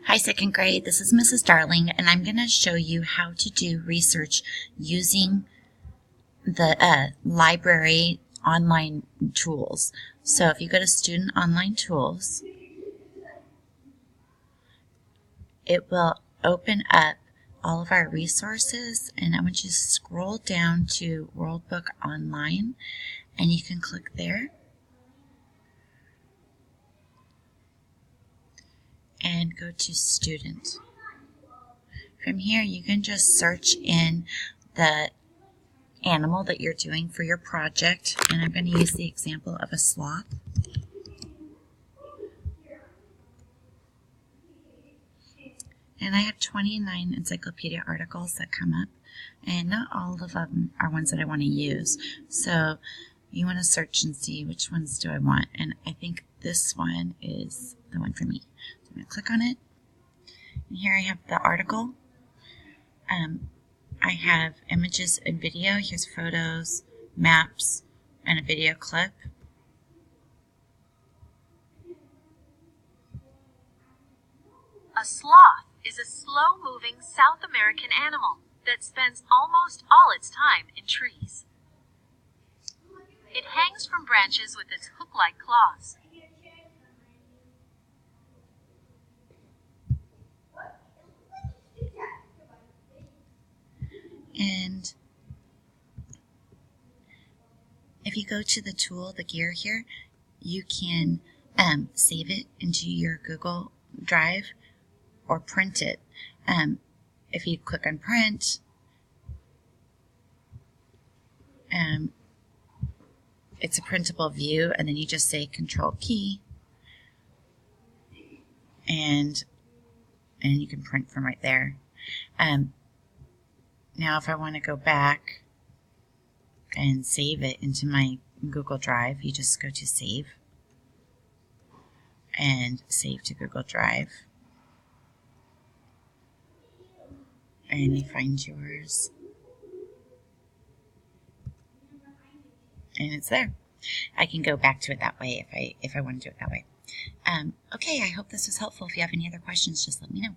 Hi, second grade. This is Mrs. Darling, and I'm going to show you how to do research using the library online tools. So if you go to Student Online Tools, it will open up all of our resources, and I want you to scroll down to World Book Online, and you can click there. And go to Student. From here, you can just search in the animal that you're doing for your project, and I'm going to use the example of a sloth. And I have 29 encyclopedia articles that come up, and not all of them are ones that I want to use. So you want to search and see which ones do I want, and I think this one is the one for me. So I'm going to click on it, and here I have the article. I have images and video. Here's photos, maps, and a video clip. A sloth is a slow-moving South American animal that spends almost all its time in trees. It hangs from branches with its hook-like claws. And if you go to the tool, the gear here, you can save it into your Google Drive or print it. If you click on print, it's a printable view, and then you just say Control key, and you can print from right there. Now if I want to go back and save it into my Google Drive, you just go to Save and Save to Google Drive. And you find yours. And it's there. I can go back to it that way if I want to do it that way. Okay, I hope this was helpful. If you have any other questions, just let me know.